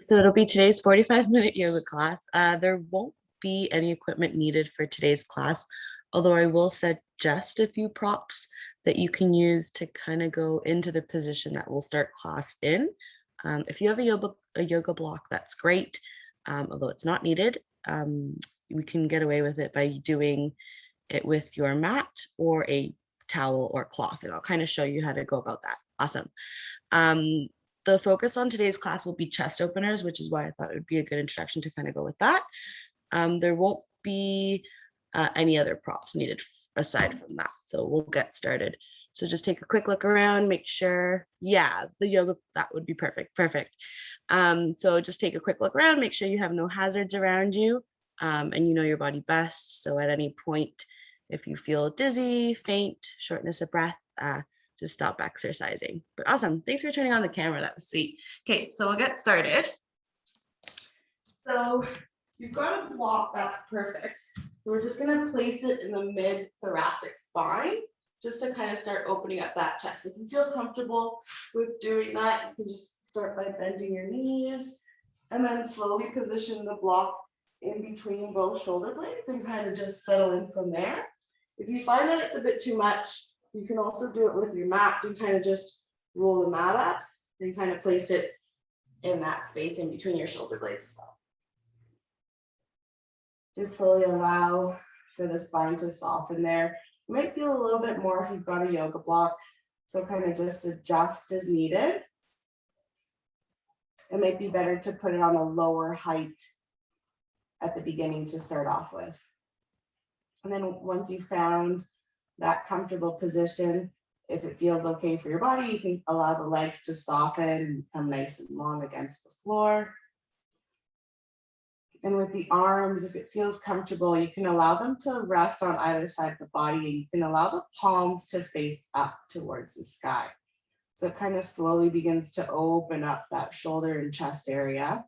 So it'll be today's 45-minute yoga class. There won't be any equipment needed for today's class, although I will suggest a few props that you can use to kind of go into the position that we'll start class in. If you have a yoga block, that's great, although it's not needed. We can get away with it by doing it with your mat or a towel or cloth, and I'll kind of show you how to go about that. Awesome. The focus on today's class will be chest openers, which is why I thought it would be a good introduction to kind of go with that. There won't be any other props needed aside from that. So we'll get started. So just take a quick look around, make sure, yeah, the yoga, that would be perfect. So just take a quick look around, make sure you have no hazards around you, and you know your body best. So at any point, if you feel dizzy, faint, shortness of breath, just stop exercising. But awesome. Thanks for turning on the camera. That was sweet. Okay, so we'll get started. So you've got a block, that's perfect. We're just going to place it in the mid-thoracic spine just to kind of start opening up that chest. If you feel comfortable with doing that, you can just start by bending your knees and then slowly position the block in between both shoulder blades and kind of just settle in from there. If you find that it's a bit too much, you can also do it with your mat and kind of just roll the mat up and kind of place it in that space in between your shoulder blades as well. Just slowly allow for the spine to soften there. You might feel a little bit more if you've got a yoga block, so kind of just adjust as needed. It might be better to put it on a lower height at the beginning to start off with. And then once you've found that comfortable position, if it feels okay for your body, you can allow the legs to soften and become nice and long against the floor. And with the arms, if it feels comfortable, you can allow them to rest on either side of the body, and you can allow the palms to face up towards the sky. So it kind of slowly begins to open up that shoulder and chest area.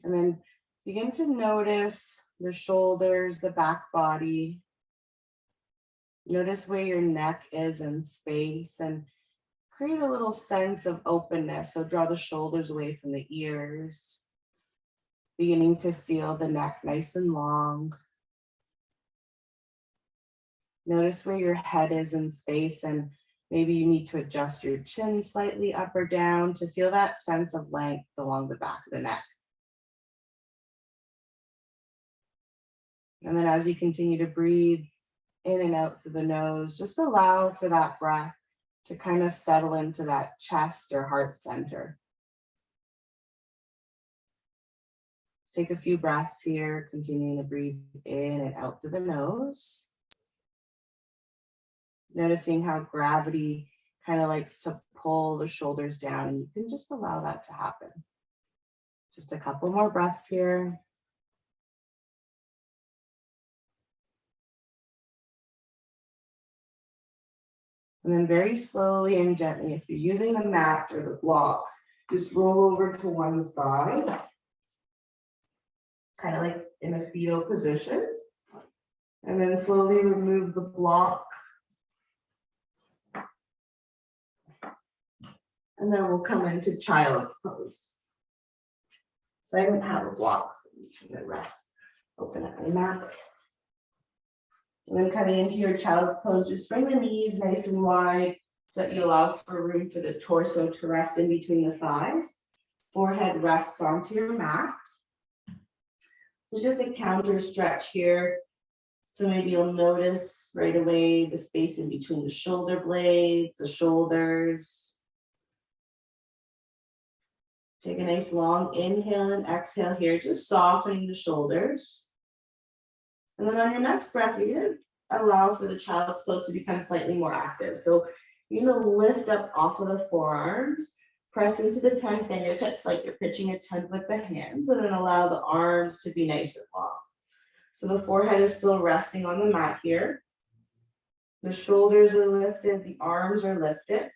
And then begin to notice the shoulders, the back body. Notice where your neck is in space and create a little sense of openness. So draw the shoulders away from the ears, beginning to feel the neck nice and long. Notice where your head is in space, and maybe you need to adjust your chin slightly up or down to feel that sense of length along the back of the neck. And then as you continue to breathe in and out through the nose, just allow for that breath to kind of settle into that chest or heart center. Take a few breaths here, continuing to breathe in and out through the nose. Noticing how gravity kind of likes to pull the shoulders down, and you can just allow that to happen. Just a couple more breaths here. And then very slowly and gently, if you're using the mat or the block, just roll over to one side, kind of like in a fetal position. And then slowly remove the block. And then we'll come into child's pose. So I don't have a block, so I'm just gonna rest, open up my mat. And then coming into your child's pose, just bring the knees nice and wide so that you allow for room for the torso to rest in between the thighs. Forehead rests onto your mat. So just a counter stretch here. So maybe you'll notice right away the space in between the shoulder blades, the shoulders. Take a nice long inhale and exhale here, just softening the shoulders. And then on your next breath, you're going to allow for the child's pose to become slightly more active. So you're going to lift up off of the forearms, press into the 10 fingertips like you're pitching a tent with the hands, and then allow the arms to be nice and long. So the forehead is still resting on the mat here. The shoulders are lifted, the arms are lifted.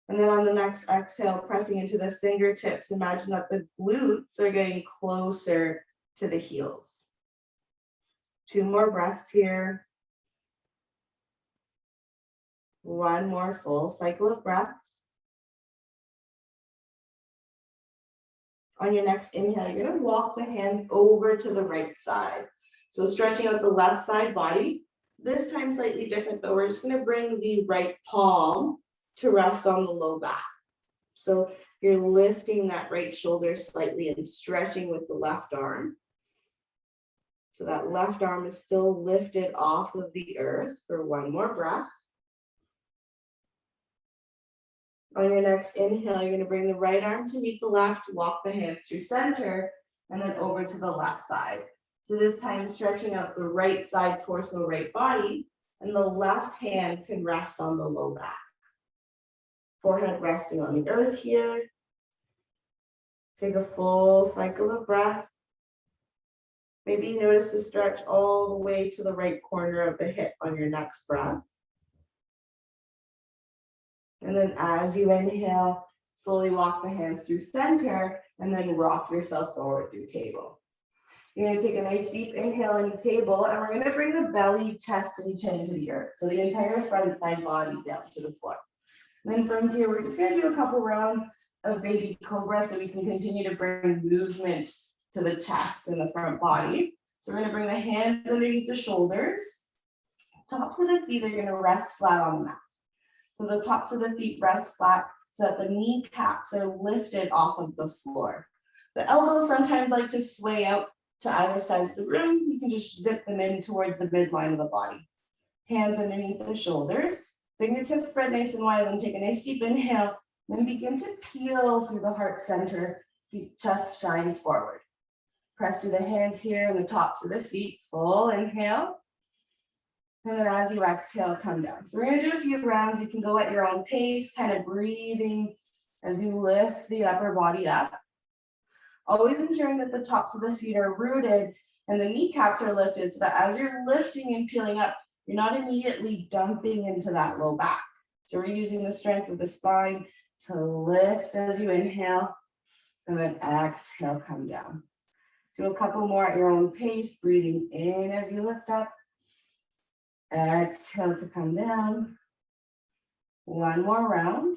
And then on the next exhale, pressing into the fingertips, imagine that the glutes are getting closer to the heels. 2 more breaths here. 1 more full cycle of breath. On your next inhale, you're gonna walk the hands over to the right side. So stretching out the left side body. This time slightly different though. We're just gonna bring the right palm to rest on the low back. So you're lifting that right shoulder slightly and stretching with the left arm. So that left arm is still lifted off of the earth for one more breath. On your next inhale, you're gonna bring the right arm to meet the left, walk the hands through center, and then over to the left side. So this time stretching out the right side torso, right body, and the left hand can rest on the low back. Forehead resting on the earth here. Take a full cycle of breath. Maybe notice the stretch all the way to the right corner of the hip on your next breath. And then as you inhale, slowly walk the hands through center and then rock yourself forward through table. You're gonna take a nice deep inhale in the table and we're gonna bring the belly, chest, and chin to the earth. So the entire front side body down to the floor. And then from here, we're just gonna do a couple rounds of baby cobra so we can continue to bring movement to the chest and the front body. So we're gonna bring the hands underneath the shoulders. Tops of the feet are gonna rest flat on the mat. So the tops of the feet rest flat so that the kneecaps are lifted off of the floor. The elbows sometimes like to sway out to either sides of the room. You can just zip them in towards the midline of the body. Hands underneath the shoulders. Fingertips spread nice and wide, then take a nice deep inhale. Then begin to peel through the heart center. The chest shines forward. Press through the hands here and the tops of the feet. Full inhale. And then as you exhale, come down. So we're gonna do a few rounds. You can go at your own pace, kind of breathing as you lift the upper body up. Always ensuring that the tops of the feet are rooted and the kneecaps are lifted so that as you're lifting and peeling up, you're not immediately dumping into that low back. So we're using the strength of the spine to lift as you inhale and then exhale, come down. Do a couple more at your own pace, breathing in as you lift up. Exhale to come down. One more round.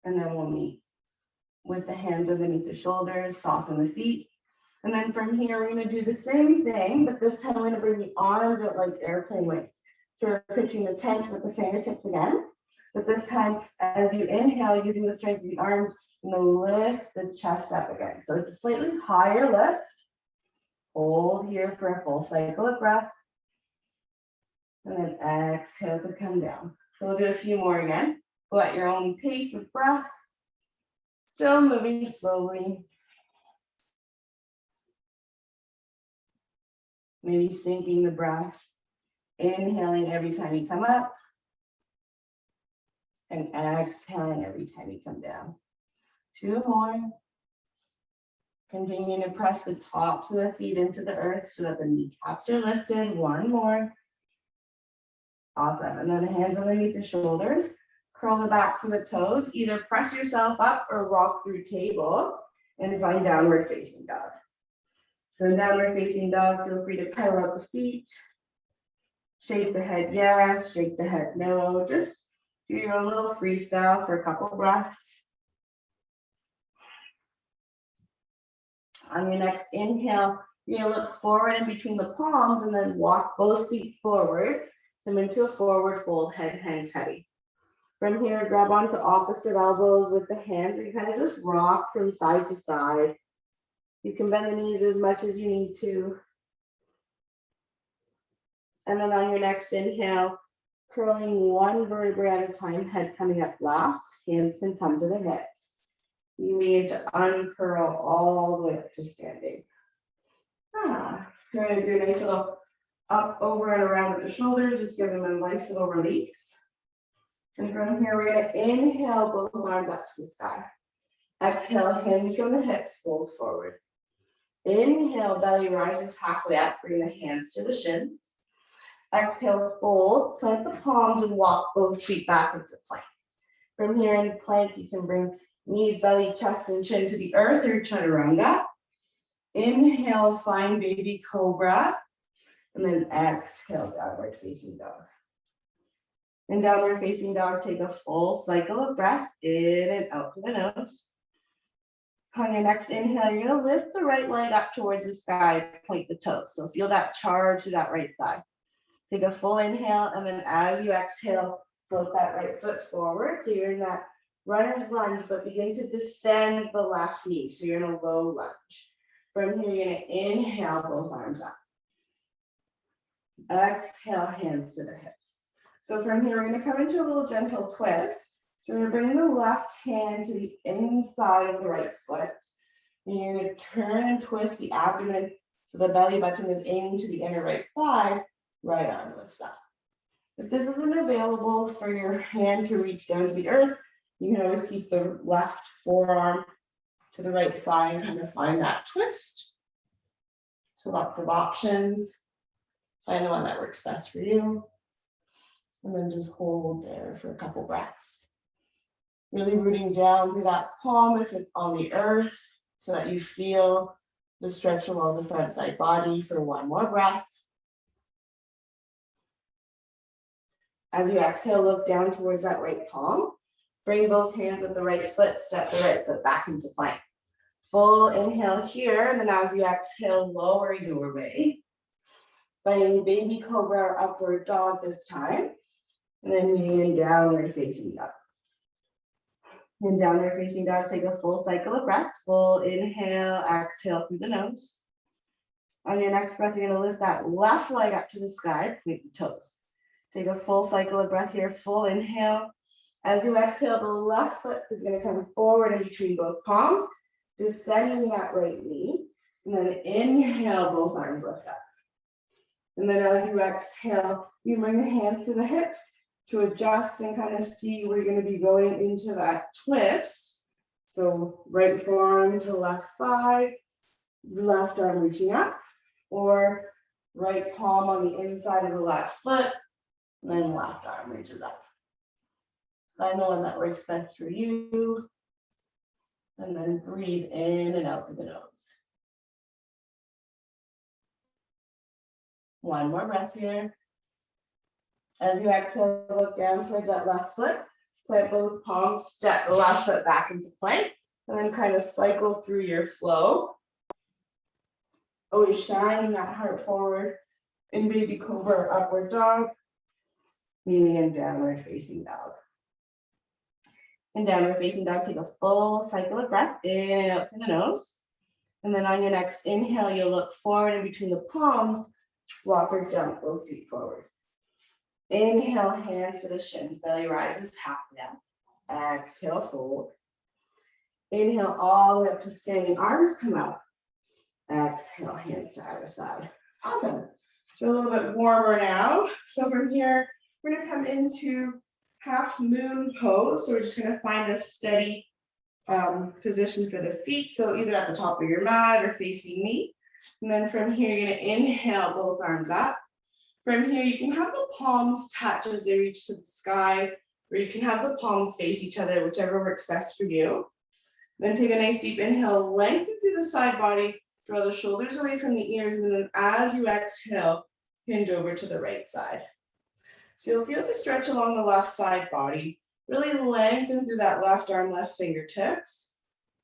And then we'll meet with the hands underneath the shoulders, soften the feet. And then from here, we're gonna do the same thing, but this time we're gonna bring the arms out like airplane wings. So we're pitching the tent with the fingertips again. But this time, as you inhale, using the strength of the arms, you're gonna lift the chest up again. So it's a slightly higher lift. Hold here for a full cycle of breath. And then exhale to come down. So we'll do a few more again. Go at your own pace with breath. Still moving slowly. Maybe syncing the breath. Inhaling every time you come up. And exhaling every time you come down. Two more. Continue to press the tops of the feet into the earth so that the kneecaps are lifted. One more. Awesome. And then the hands underneath the shoulders. Curl the back from the toes. Either press yourself up or rock through table and find downward facing dog. So in downward facing dog, feel free to pedal out the feet. Shake the head yes, shake the head no. Just do your own little freestyle for a couple breaths. On your next inhale, you're gonna look forward in between the palms and then walk both feet forward. Come into a forward fold, head hangs heavy. From here, grab onto opposite elbows with the hands and kind of just rock from side to side. You can bend the knees as much as you need to. And then on your next inhale, curling one vertebrae at a time, head coming up last, hands can come to the hips. You need to uncurl all the way up to standing. You're gonna do a nice little up, over, and around with the shoulders, just give them a nice little release. And from here, we're gonna inhale both arms up to the sky. Exhale, hinge from the hips, fold forward. Inhale, belly rises halfway up, bring the hands to the shins. Exhale, fold, plant the palms and walk both feet back into plank. From here in plank, you can bring knees, belly, chest, and chin to the earth or chaturanga. Inhale, find baby cobra. And then exhale, downward facing dog. In downward facing dog, take a full cycle of breath in and out through the nose. On your next inhale, you're gonna lift the right leg up towards the sky, point the toes. So feel that charge to that right thigh. Take a full inhale, and then as you exhale, float that right foot forward. So you're in that runner's lunge, but begin to descend the left knee. So you're in a low lunge. From here, you're gonna inhale, both arms up. Exhale, hands to the hips. So from here, we're gonna come into a little gentle twist. So we're gonna bring the left hand to the inside of the right foot. And you're gonna turn and twist the abdomen so the belly button is aiming to the inner right thigh, right arm lifts up. If this isn't available for your hand to reach down to the earth, you can always keep the left forearm to the right thigh and kind of find that twist. So lots of options. Find the one that works best for you. And then just hold there for a couple breaths. Really rooting down through that palm if it's on the earth so that you feel the stretch along the front side body for one more breath. As you exhale, look down towards that right palm. Bring both hands with the right foot, step the right foot back into plank. Full inhale here, and then as you exhale, lower your weight. Finding baby cobra or upward dog this time. And then kneeling downward facing dog. In downward facing dog, take a full cycle of breath. Full inhale, exhale through the nose. On your next breath, you're going to lift that left leg up to the sky, point the toes. Take a full cycle of breath here, full inhale. As you exhale, the left foot is going to come forward in between both palms, descending that right knee. And then inhale, both arms lift up. And then as you exhale, you bring the hands to the hips to adjust and kind of see where you're going to be going into that twist. So right forearm to left thigh, left arm reaching up, or right palm on the inside of the left foot, and then left arm reaches up. Find the one that works best for you. And then breathe in and out through the nose. One more breath here. As you exhale, look down towards that left foot. Plant both palms, step the left foot back into plank, and then kind of cycle through your flow. Always shining that heart forward in baby cobra or upward dog, meaning in downward facing dog. In downward facing dog, take a full cycle of breath in and out through the nose. And then on your next inhale, you'll look forward in between the palms, walk or jump both feet forward. Inhale, hands to the shins, belly rises halfway up. Exhale, fold. Inhale, all the way up to standing arms come up. Exhale, hands to either side. Awesome. So a little bit warmer now. So from here, we're going to come into half moon pose. So we're just going to find a steady position for the feet. So either at the top of your mat or facing me. And then from here, you're going to inhale, both arms up. From here, you can have the palms touch as they reach to the sky, or you can have the palms face each other, whichever works best for you. Then take a nice deep inhale, lengthen through the side body, draw the shoulders away from the ears, and then as you exhale, hinge over to the right side. So you'll feel the stretch along the left side body, really lengthen through that left arm, left fingertips.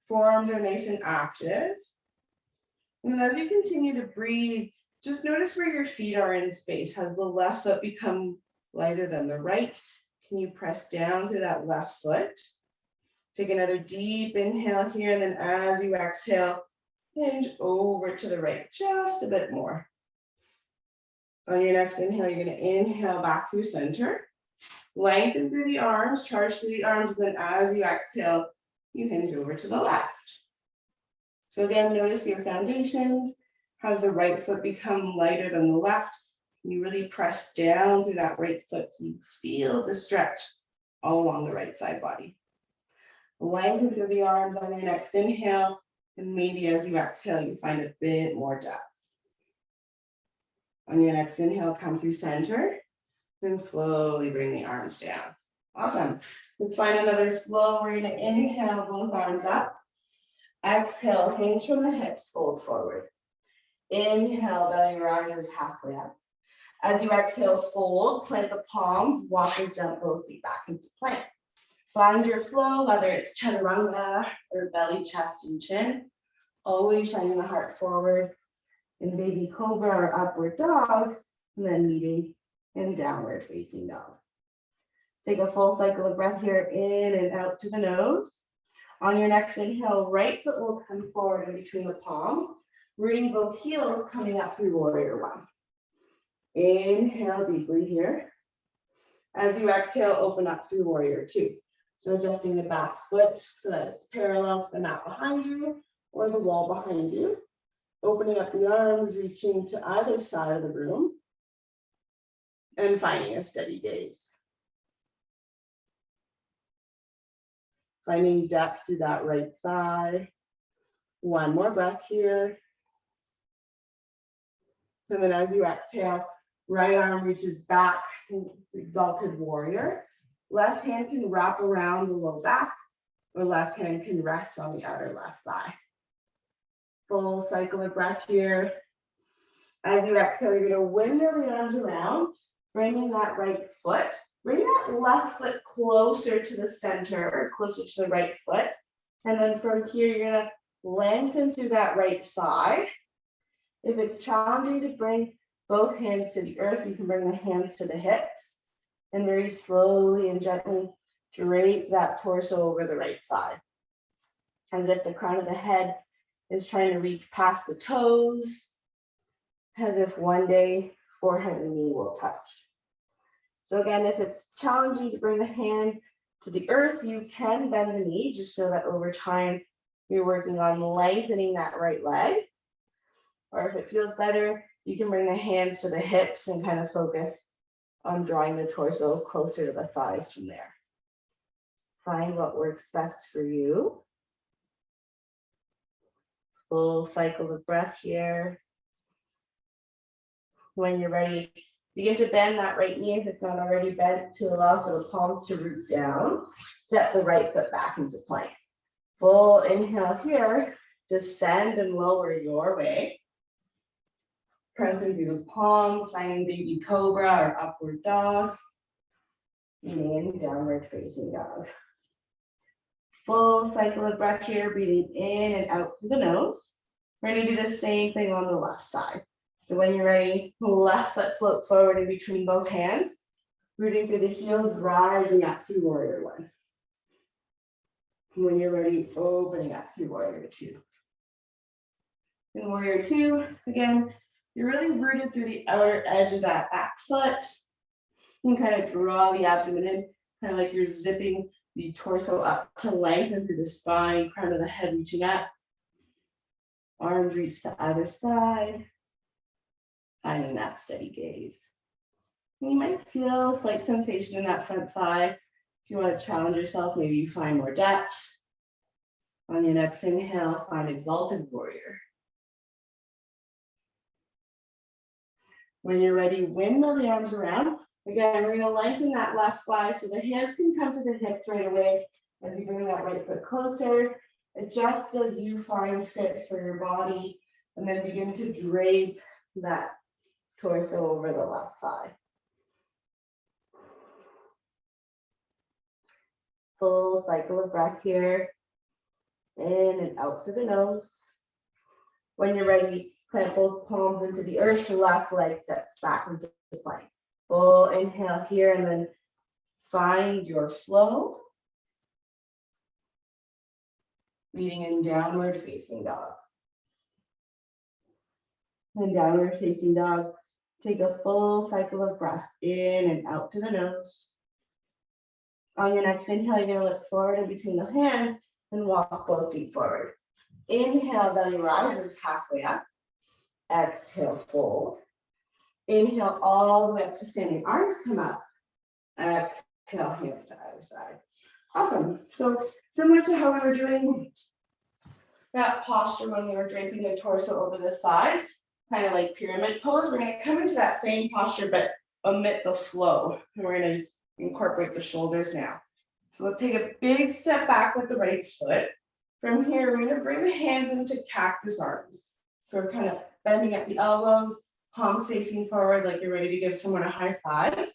Forearms are nice and active. And then as you continue to breathe, just notice where your feet are in space. Has the left foot become lighter than the right? Can you press down through that left foot? Take another deep inhale here, and then as you exhale, hinge over to the right just a bit more. On your next inhale, you're going to inhale back through center. Lengthen through the arms, charge through the arms, and then as you exhale, you hinge over to the left. So again, notice your foundations. Has the right foot become lighter than the left? Can you really press down through that right foot so you feel the stretch all along the right side body? Lengthen through the arms on your next inhale, and maybe as you exhale, you find a bit more depth. On your next inhale, come through center, and slowly bring the arms down. Awesome. Let's find another flow. We're going to inhale, both arms up. Exhale, hinge from the hips, fold forward. Inhale, belly rises halfway up. As you exhale, fold, plant the palms, walk or jump both feet back into plank. Find your flow, whether it's chaturanga or belly, chest, and chin. Always shining the heart forward in baby cobra or upward dog, and then meeting in downward facing dog. Take a full cycle of breath here, in and out through the nose. On your next inhale, right foot will come forward in between the palms, rooting both heels, coming up through warrior one. Inhale deeply here. As you exhale, open up through warrior two. So adjusting the back foot so that it's parallel to the mat behind you or the wall behind you. Opening up the arms, reaching to either side of the room. And finding a steady gaze. Finding depth through that right thigh. One more breath here. And then as you exhale, right arm reaches back, Exalted Warrior. Left hand can wrap around the low back, or left hand can rest on the outer left thigh. Full cycle of breath here. As you exhale, you're gonna windmill the arms around, bringing that right foot. Bring that left foot closer to the center, closer to the right foot. And then from here, you're gonna lengthen through that right thigh. If it's challenging to bring both hands to the earth, you can bring the hands to the hips and very slowly and gently drape that torso over the right side. As if the crown of the head is trying to reach past the toes, as if one day forehead and knee will touch. So again, if it's challenging to bring the hands to the earth, you can bend the knee, just so that over time you're working on lengthening that right leg. Or if it feels better, you can bring the hands to the hips and kind of focus on drawing the torso closer to the thighs from there. Find what works best for you. Full cycle of breath here. When you're ready, begin to bend that right knee if it's not already bent, to allow for the palms to root down. Step the right foot back into plank. Full inhale here, descend and lower your way. Pressing through the palms, signing baby cobra or upward dog. And downward facing dog. Full cycle of breath here, breathing in and out through the nose. We're going to do the same thing on the left side. So when you're ready, left foot floats forward in between both hands, rooting through the heels, rising up through warrior one. When you're ready, opening up through warrior two. In warrior two, again, you're really rooted through the outer edge of that back foot. You can kind of draw the abdomen in, kind of like you're zipping the torso up to lengthen through the spine, crown of the head reaching up. Arms reach to either side. Finding that steady gaze. You might feel a slight sensation in that front thigh. If you want to challenge yourself, maybe you find more depth. On your next inhale, find Exalted Warrior. When you're ready, windmill the arms around. Again, we're going to lengthen that left thigh so the hands can come to the hips right away as you bring that right foot closer. Adjust as you find fit for your body, and then begin to drape that torso over the left thigh. Full cycle of breath here. In and out through the nose. When you're ready, plant both palms into the earth, the left leg steps back into the plank. Full inhale here, and then find your flow. Meeting in downward facing dog. And downward facing dog, take a full cycle of breath in and out through the nose. On your next inhale, you're going to look forward in between the hands and walk both feet forward. Inhale, belly rises halfway up. Exhale, fold. Inhale, all the way up to standing. Arms come up. Exhale, hands to either side. Awesome. So similar to how we were doing that posture when we were draping the torso over the thighs, kind of like pyramid pose, we're going to come into that same posture, but omit the flow. And we're going to incorporate the shoulders now. So we'll take a big step back with the right foot. From here, we're going to bring the hands into cactus arms. So we're kind of bending at the elbows, palms facing forward like you're ready to give someone a high five.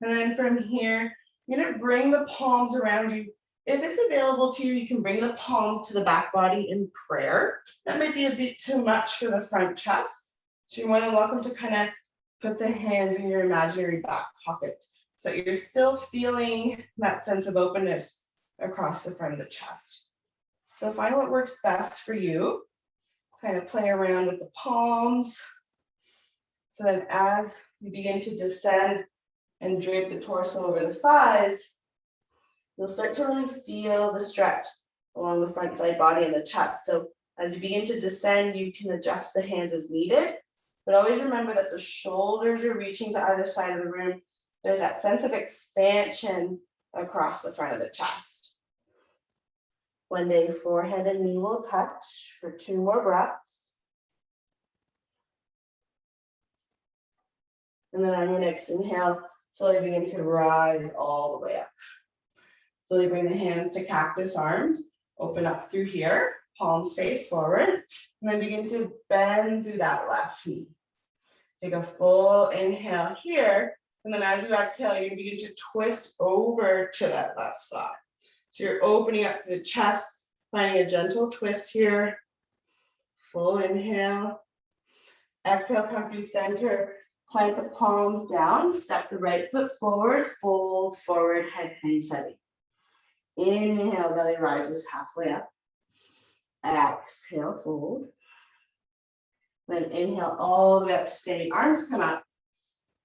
And then from here, you're going to bring the palms around you If it's available to you, you can bring the palms to the back body in prayer. That might be a bit too much for the front chest. So you're more than welcome to kind of put the hands in your imaginary back pockets so that you're still feeling that sense of openness across the front of the chest. So find what works best for you. Kind of play around with the palms. So then as you begin to descend and drape the torso over the thighs, you'll start to really feel the stretch along the front side body and the chest. So as you begin to descend, you can adjust the hands as needed, but always remember that the shoulders are reaching to either side of the room. There's that sense of expansion across the front of the chest. One day, forehead and knee will touch for 2 more breaths. And then on your next inhale, slowly begin to rise all the way up. Slowly bring the hands to cactus arms, open up through here, palms face forward, and then begin to bend through that left knee. Take a full inhale here, and then as you exhale, you're going to begin to twist over to that left side. So you're opening up through the chest, finding a gentle twist here. Full inhale. Exhale, come through center, plank the palms down, step the right foot forward, fold forward, head hangs heavy. Inhale, belly rises halfway up. Exhale, fold. Then inhale all the way up to standing, arms come up.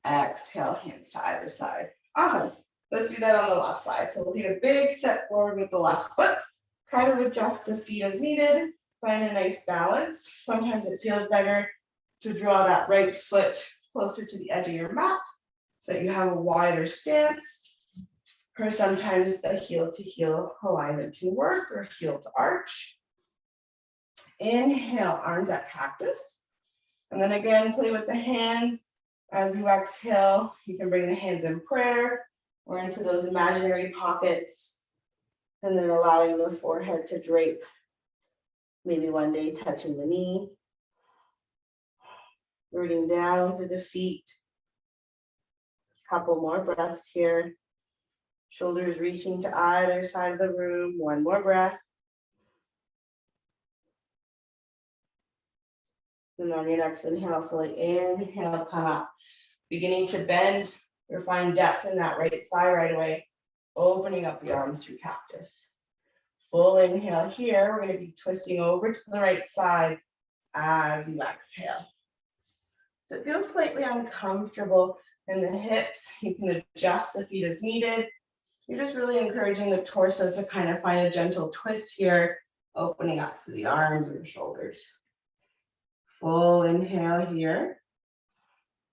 Exhale, hands to either side. Awesome. Let's do that on the left side. So we'll take a big step forward with the left foot. Kind of adjust the feet as needed. Find a nice balance. Sometimes it feels better to draw that right foot closer to the edge of your mat so that you have a wider stance. Or sometimes a heel to heel alignment can work, or heel to arch. Inhale, arms at cactus. And then again, play with the hands. As you exhale, you can bring the hands in prayer or into those imaginary pockets. And then allowing the forehead to drape. Maybe one day touching the knee. Rooting down through the feet. Couple more breaths here. Shoulders reaching to either side of the room. One more breath. And on your next inhale, slowly inhale, come up. Beginning to bend or find depth in that right thigh right away. Opening up the arms through cactus. Full inhale here. We're going to be twisting over to the right side as you exhale. So it feels slightly uncomfortable in the hips. You can adjust the feet as needed. You're just really encouraging the torso to kind of find a gentle twist here, opening up through the arms and the shoulders. Full inhale here.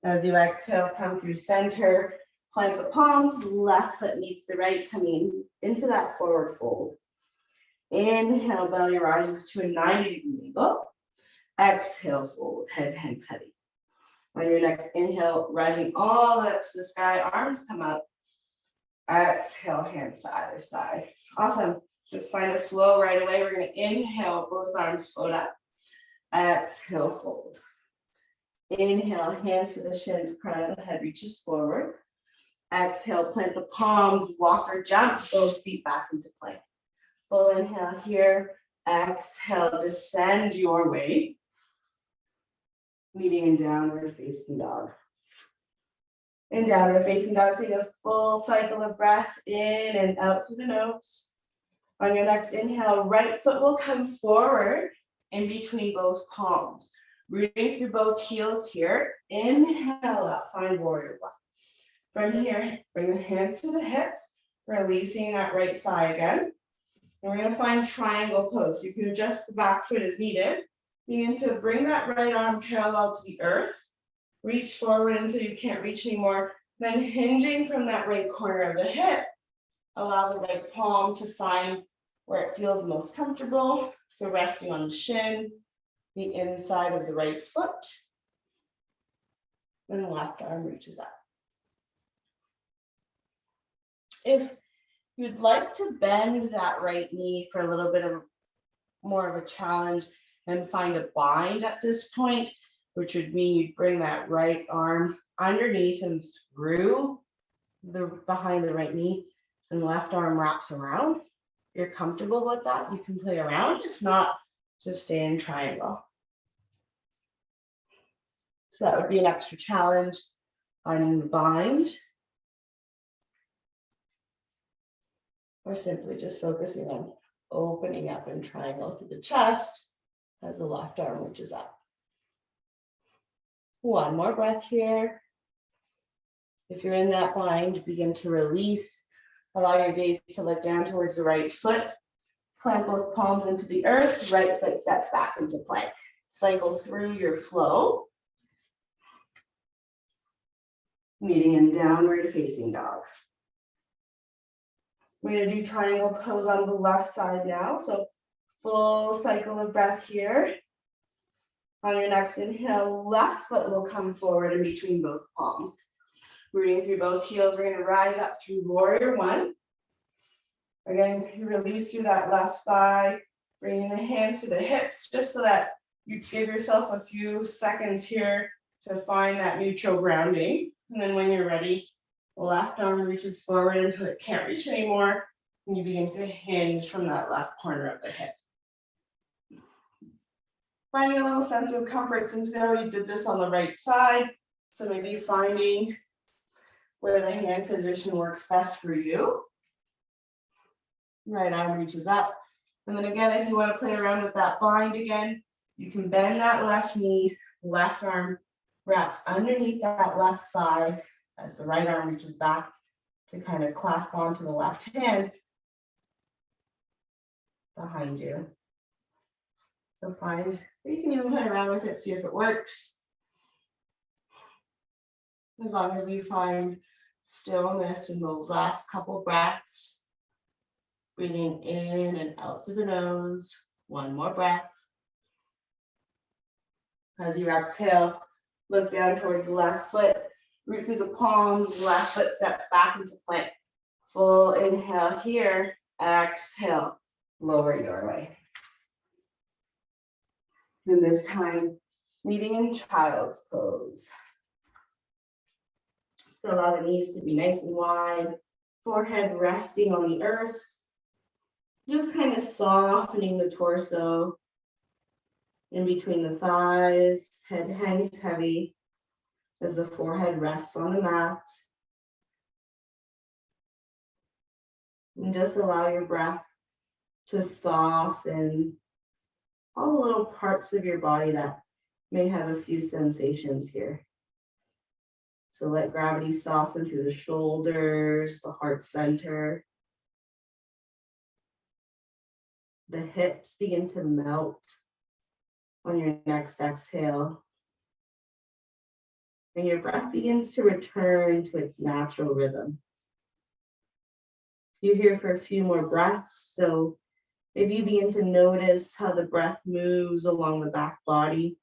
As you exhale, come through center, plant the palms, left foot meets the right, coming into that forward fold. Inhale, belly rises to a 90-degree angle. Exhale, fold, head hangs heavy. On your next inhale, rising all the way up to the sky, arms come up. Exhale, hands to either side. Awesome. Just find a flow right away. We're going to inhale, both arms float up. Exhale, fold. Inhale, hands to the shins, crown of the head reaches forward. Exhale, plant the palms, walk or jump, both feet back into plank. Full inhale here. Exhale, descend your weight. Meeting in downward facing dog. In downward facing dog, take a full cycle of breath in and out through the nose. On your next inhale, right foot will come forward in between both palms. Rooting through both heels here. Inhale up, find warrior one. From here, bring the hands to the hips, releasing that right thigh again. And we're going to find triangle pose. You can adjust the back foot as needed. Begin to bring that right arm parallel to the earth. Reach forward until you can't reach anymore. Then hinging from that right corner of the hip, allow the right palm to find where it feels most comfortable. So resting on the shin, the inside of the right foot, and the left arm reaches up. If you'd like to bend that right knee for a little bit of more of a challenge and find a bind at this point, which would mean you'd bring that right arm underneath and through the behind the right knee, and left arm wraps around. you're comfortable with that, you can play around. If not, just stay in triangle. So that would be an extra challenge finding the bind. Or simply just focusing on opening up in triangle through the chest as the left arm reaches up. One more breath here. If you're in that bind, begin to release. Allow your gaze to look down towards the right foot. Plant both palms into the earth. Right foot steps back into plank. Cycle through your flow. Meeting in downward facing dog. We're going to do triangle pose on the left side now. So full cycle of breath here. On your next inhale, left foot will come forward in between both palms. Rooting through both heels, we're going to rise up through warrior one. Again, release through that left thigh, bringing the hands to the hips, just so that you give yourself a few seconds here to find that neutral grounding. And then when you're ready, left arm reaches forward until it can't reach anymore, and you begin to hinge from that left corner of the hip. Finding a little sense of comfort, since we already did this on the right side, so maybe finding where the hand position works best for you. Right arm reaches up. And then again, if you want to play around with that bind again, you can bend that left knee, left arm wraps underneath that left thigh as the right arm reaches back to kind of clasp onto the left hand behind you. So find, or you can even play around with it, see if it works. As long as you find stillness in those last couple breaths. Breathing in and out through the nose. One more breath. As you exhale, look down towards the left foot. Root through the palms, left foot steps back into plank. Full inhale here, exhale, lower your way. And this time, meeting in child's pose. So allow the knees to be nice and wide, forehead resting on the earth. Just kind of softening the torso in between the thighs, head hangs heavy as the forehead rests on the mat. And just allow your breath to soften all the little parts of your body that may have a few sensations here. So let gravity soften through the shoulders, the heart center. The hips begin to melt on your next exhale. And your breath begins to return to its natural rhythm. You're here for a few more breaths, so maybe you begin to notice how the breath moves along the back body,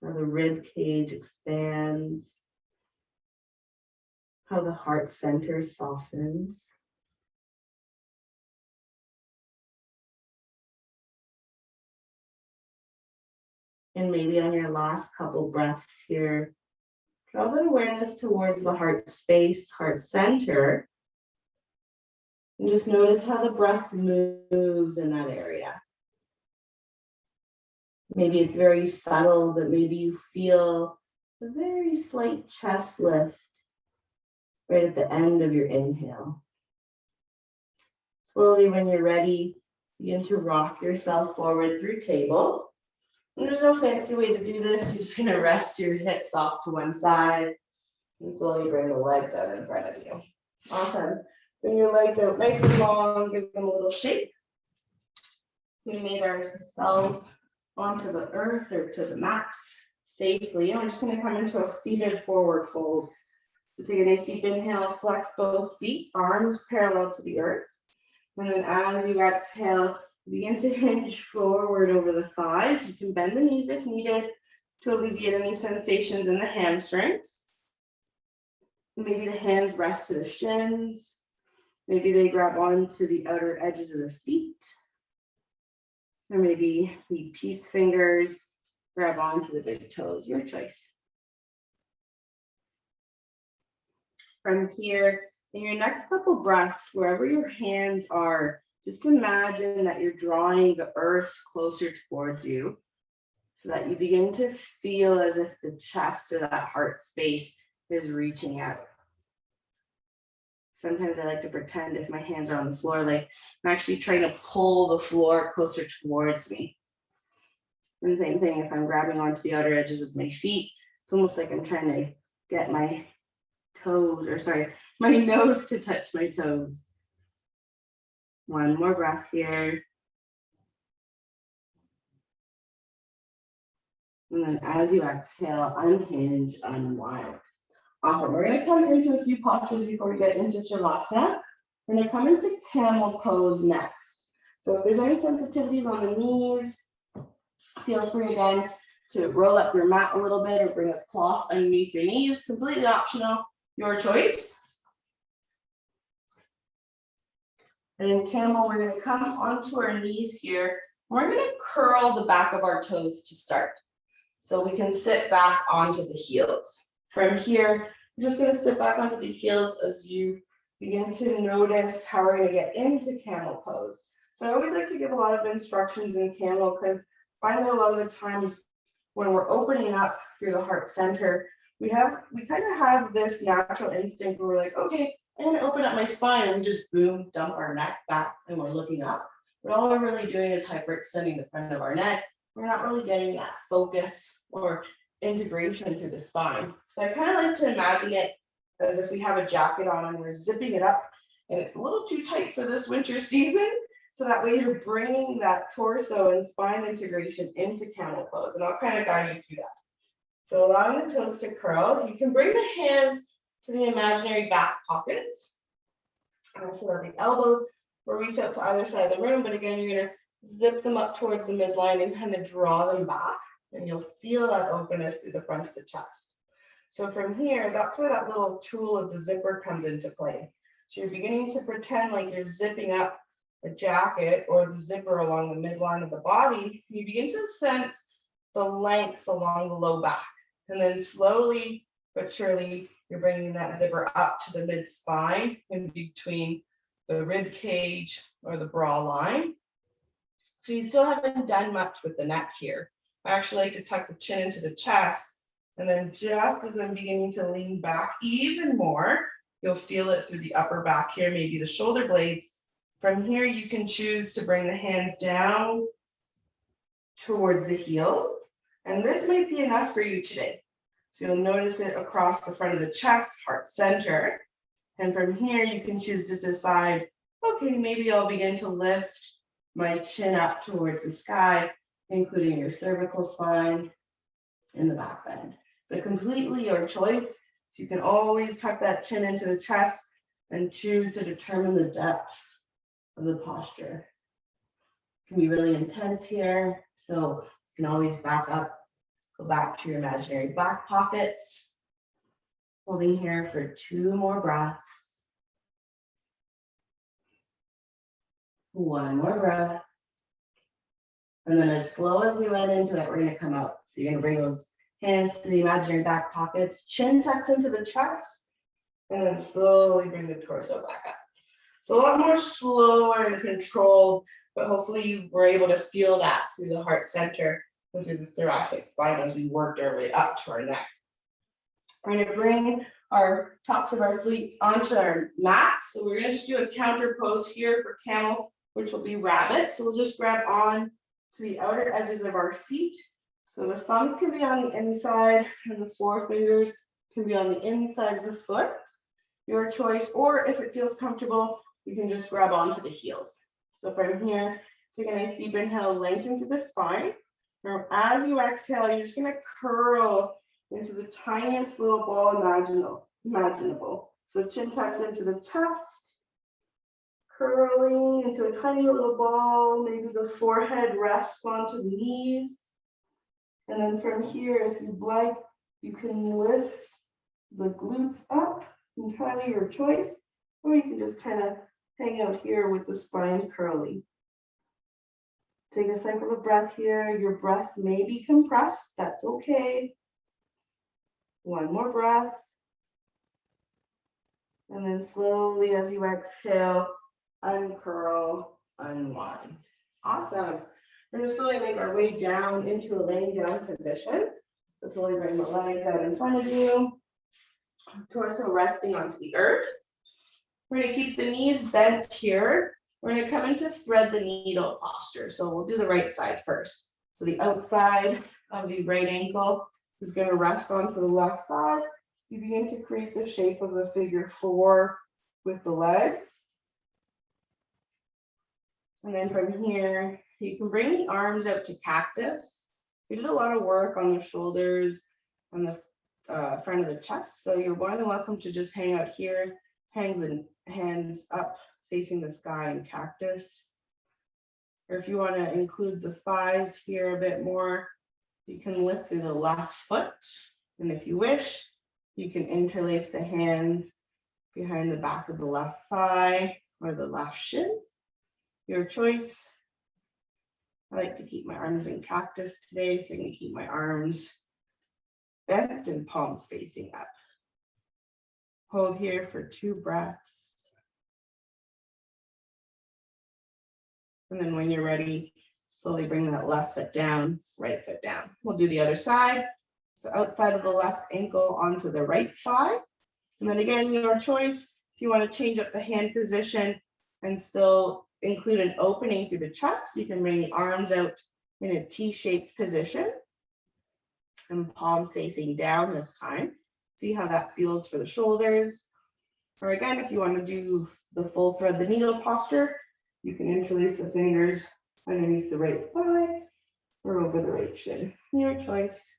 how the rib cage expands, how the heart center softens. And maybe on your last couple breaths here, draw that awareness towards the heart space, heart center. And just notice how the breath moves in that area. Maybe it's very subtle, but maybe you feel a very slight chest lift right at the end of your inhale. Slowly, when you're ready, begin to rock yourself forward through table. And there's no fancy way to do this. You're just going to rest your hips off to one side and slowly bring the legs out in front of you. Awesome. Bring your legs out nice and long, give them a little shake. So we made ourselves onto the earth or to the mat safely. And we're just going to come into a seated forward fold. So take a nice deep inhale, flex both feet, arms parallel to the earth. And then as you exhale, begin to hinge forward over the thighs. You can bend the knees if needed to alleviate any sensations in the hamstrings. Maybe the hands rest to the shins. Maybe they grab onto the outer edges of the feet. Or maybe the peace fingers grab onto the big toes, your choice. From here, In your next couple breaths, wherever your hands are, just imagine that you're drawing the earth closer towards you so that you begin to feel as if the chest or that heart space is reaching out. Sometimes I like to pretend if my hands are on the floor, like I'm actually trying to pull the floor closer towards me. And the same thing if I'm grabbing onto the outer edges of my feet, it's almost like I'm trying to get my toes, or sorry, my nose to touch my toes. One more breath here. And then as you exhale, unhinge, unwind. Awesome. We're going to come into a few postures before we get into Shavasana. We're going to come into Camel Pose next. So if there's any sensitivities on the knees, feel free again to roll up your mat a little bit or bring a cloth underneath your knees. Completely optional, your choice. And in Camel, we're going to come onto our knees here. We're going to curl the back of our toes to start. So we can sit back onto the heels. From here, we're just going to sit back onto the heels as you begin to notice how we're going to get into Camel Pose. So I always like to give a lot of instructions in Camel because I find that a lot of the times when we're opening up through the heart center, we kind of have this natural instinct where we're like, okay, I'm going to open up my spine, and we just boom, dump our neck back and we're looking up. But all we're really doing is hyperextending the front of our neck. We're not really getting that focus or integration through the spine. So I kind of like to imagine it as if we have a jacket on and we're zipping it up and it's a little too tight for this winter season. So that way you're bringing that torso and spine integration into Camel Pose. And I'll kind of guide you through that. So allowing the toes to curl, you can bring the hands to the imaginary back pockets. So that the elbows will reach out to either side of the room. But again, you're going to zip them up towards the midline and kind of draw them back. And you'll feel that openness through the front of the chest. So from here, that's where that little tool of the zipper comes into play. So you're beginning to pretend like you're zipping up a jacket or the zipper along the midline of the body. You begin to sense the length along the low back. And then slowly but surely, you're bringing that zipper up to the mid spine in between the rib cage or the bra line. So you still haven't done much with the neck here. I actually like to tuck the chin into the chest, and then just as I'm beginning to lean back even more, you'll feel it through the upper back here, maybe the shoulder blades. From here, you can choose to bring the hands down towards the heels, and this might be enough for you today. So you'll notice it across the front of the chest, heart center, and from here, you can choose to decide, okay, maybe I'll begin to lift my chin up towards the sky, including your cervical spine and the back bend. But completely your choice. So you can always tuck that chin into the chest and choose to determine the depth of the posture. It can be really intense here, so you can always back up, go back to your imaginary back pockets. Holding here for 2 more breaths. 1 more breath. And then as slow as we went into it, we're going to come out. So you're going to bring those hands to the imaginary back pockets, chin tucks into the chest, and then slowly bring the torso back up. So a lot more slower and controlled, but hopefully you were able to feel that through the heart center and through the thoracic spine as we worked our way up to our neck. We're going to bring our tops of our feet onto our mat. So we're going to just do a counter pose here for camel, which will be rabbit. So we'll just grab on to the outer edges of our feet. So the thumbs can be on the inside and the forefingers can be on the inside of the foot. Your choice, or if it feels comfortable, you can just grab onto the heels. So from here, take a nice deep inhale, lengthen through the spine. Now, as you exhale, you're just going to curl into the tiniest little ball imaginable. So chin tucks into the chest, curling into a tiny little ball. Maybe the forehead rests onto the knees. And then from here, if you'd like, you can lift the glutes up, entirely your choice, or you can just kind of hang out here with the spine curly. Take a cycle of breath here. Your breath may be compressed, that's okay. 1 more breath. And then slowly as you exhale, uncurl, unwind. Awesome. We're going to slowly make our way down into a laying down position. So slowly bring the legs out in front of you. Torso resting onto the earth. We're going to keep the knees bent here. We're going to come into thread the needle posture. So we'll do the right side first. So the outside of the right ankle is going to rest onto the left thigh. You begin to create the shape of a figure 4 with the legs. And then from here, you can bring the arms out to cactus. We did a lot of work on the shoulders and the front of the chest. So you're more than welcome to just hang out here, hands up facing the sky in cactus. Or if you want to include the thighs here a bit more, you can lift through the left foot. And if you wish, you can interlace the hands behind the back of the left thigh or the left shin. Your choice. I like to keep my arms in cactus today, so I'm going to keep my arms bent and palms facing up. Hold here for 2 breaths. And then when you're ready, slowly bring that left foot down, right foot down. We'll do the other side. So outside of the left ankle onto the right thigh. And then again, your choice. If you want to change up the hand position and still include an opening through the chest, you can bring the arms out in a T-shaped position and palms facing down this time. See how that feels for the shoulders. Or again, if you want to do the full thread the needle posture, you can interlace the fingers underneath the right thigh or over the right shin. Your choice.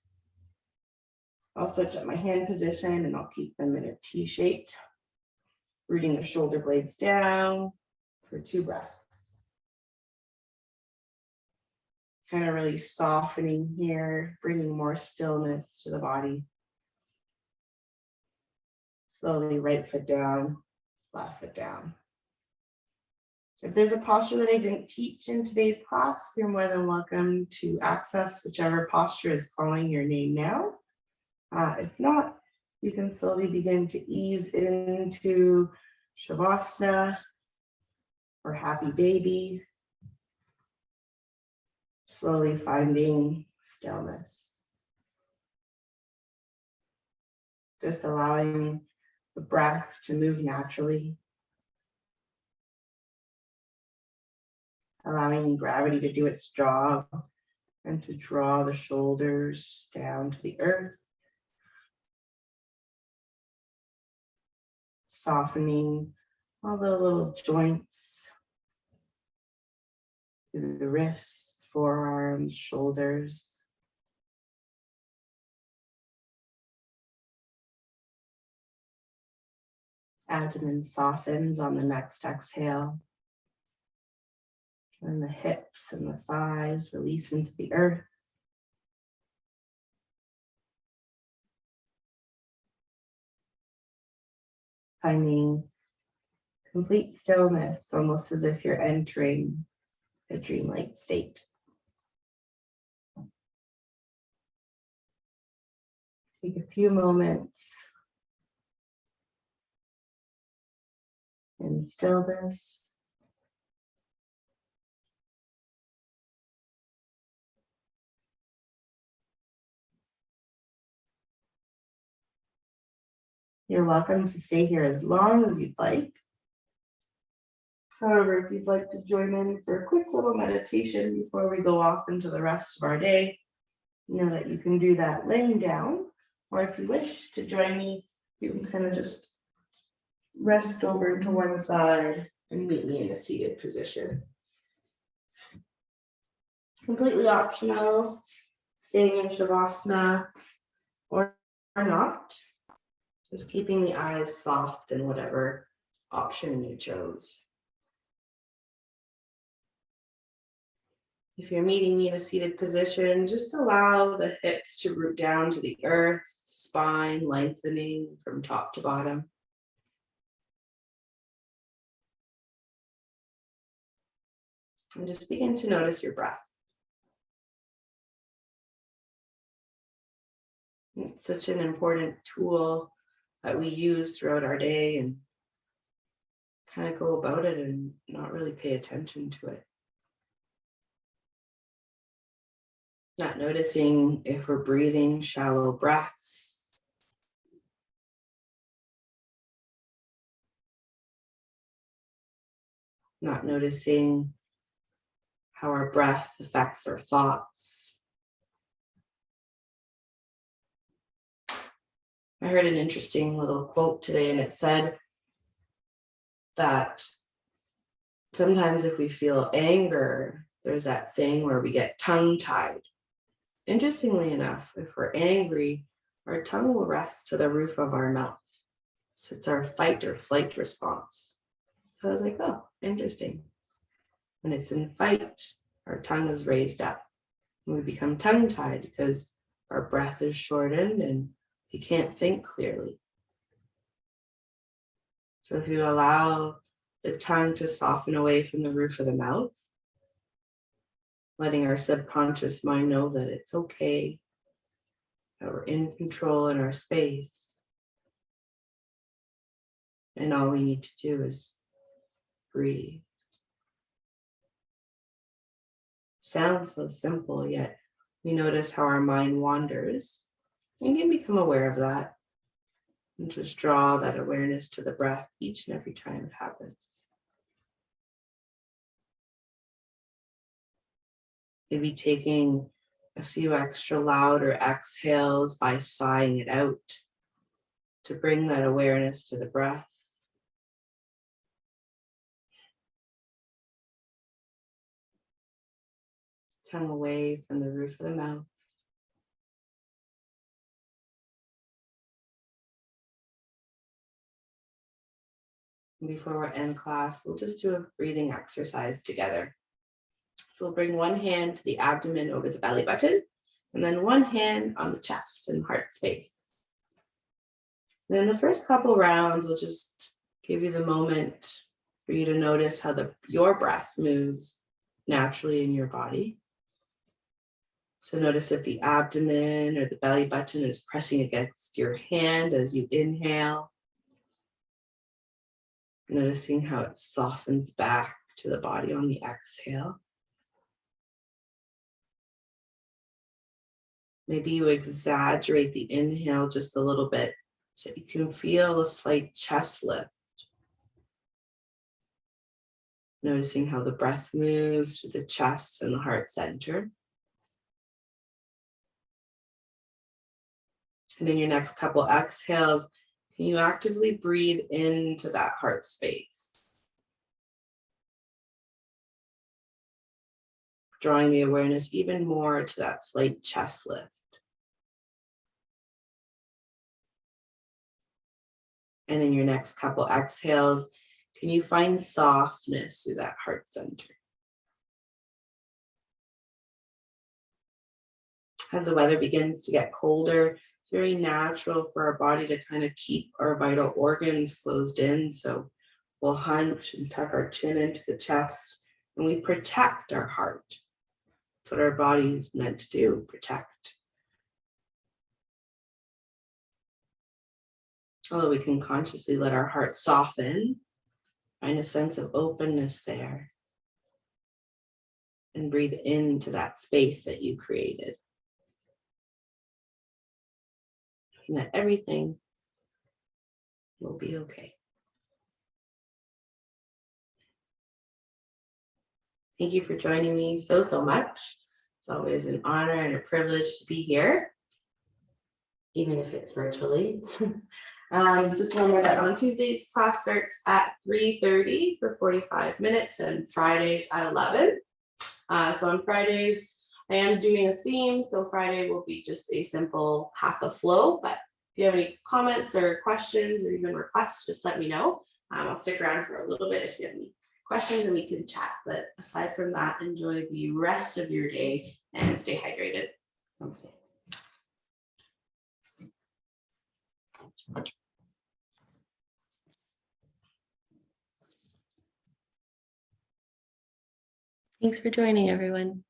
I'll switch up my hand position and I'll keep them in a T-shaped, rooting the shoulder blades down for 2 breaths. Kind of really softening here, bringing more stillness to the body. Slowly right foot down, left foot down. If there's a posture that I didn't teach in today's class, you're more than welcome to access whichever posture is calling your name now. If not, you can slowly begin to ease into Shavasana or Happy Baby, slowly finding stillness. Just allowing the breath to move naturally. Allowing gravity to do its job and to draw the shoulders down to the earth. Softening all the little joints through the wrists, forearms, shoulders. Abdomen softens on the next exhale. And the hips and the thighs release into the earth. Finding complete stillness, almost as if you're entering a dreamlike state. Take a few moments in stillness. You're welcome to stay here as long as you'd like. However, if you'd like to join in for a quick little meditation before we go off into the rest of our day, you know that you can do that laying down, or if you wish to join me, you can kind of just rest over to one side and meet me in a seated position. Completely optional, staying in Shavasana or not. Just keeping the eyes soft in whatever option you chose. If you're meeting me in a seated position, just allow the hips to root down to the earth, spine lengthening from top to bottom. And just begin to notice your breath. It's such an important tool that we use throughout our day, and kind of go about it and not really pay attention to it. Not noticing if we're breathing shallow breaths. Not noticing how our breath affects our thoughts. I heard an interesting little quote today, and it said that sometimes if we feel anger, there's that saying where we get tongue-tied. Interestingly enough, if we're angry, our tongue will rest to the roof of our mouth. So it's our fight or flight response. So I was like, oh, interesting. When it's in fight, our tongue is raised up. And we become tongue-tied because our breath is shortened and we can't think clearly. So if you allow the tongue to soften away from the roof of the mouth, letting our subconscious mind know that it's okay, that we're in control in our space. And all we need to do is breathe. Sounds so simple, yet we notice how our mind wanders. You can become aware of that and just draw that awareness to the breath each and every time it happens. Maybe taking a few extra louder exhales by sighing it out to bring that awareness to the breath. Tongue away from the roof of the mouth. And before we end class, we'll just do a breathing exercise together. So we'll bring one hand to the abdomen over the belly button, and then one hand on the chest and heart space. And in the first couple rounds, we'll just give you the moment for you to notice how your breath moves naturally in your body. So notice if the abdomen or the belly button is pressing against your hand as you inhale. Noticing how it softens back to the body on the exhale. Maybe you exaggerate the inhale just a little bit so you can feel a slight chest lift. Noticing how the breath moves through the chest and the heart center. And in your next couple exhales, can you actively breathe into that heart space? Drawing the awareness even more to that slight chest lift. And in your next couple exhales, can you find softness through that heart center? As the weather begins to get colder, it's very natural for our body to kind of keep our vital organs closed in. So we'll hunch and tuck our chin into the chest, and we protect our heart. That's what our body is meant to do, protect. Although we can consciously let our heart soften, find a sense of openness there, and breathe into that space that you created. And that everything will be okay. Thank you for joining me so much. It's always an honor and a privilege to be here, even if it's virtually. Just remember that on Tuesdays, class starts at 3:30 for 45 minutes and Fridays at 11. So on Fridays, I am doing a theme. So Friday will be just a simple hatha flow. But if you have any comments or questions or even requests, just let me know. I'll stick around for a little bit if you have any questions and we can chat. But aside from that, enjoy the rest of your day and stay hydrated. Namaste. Thanks for joining, everyone.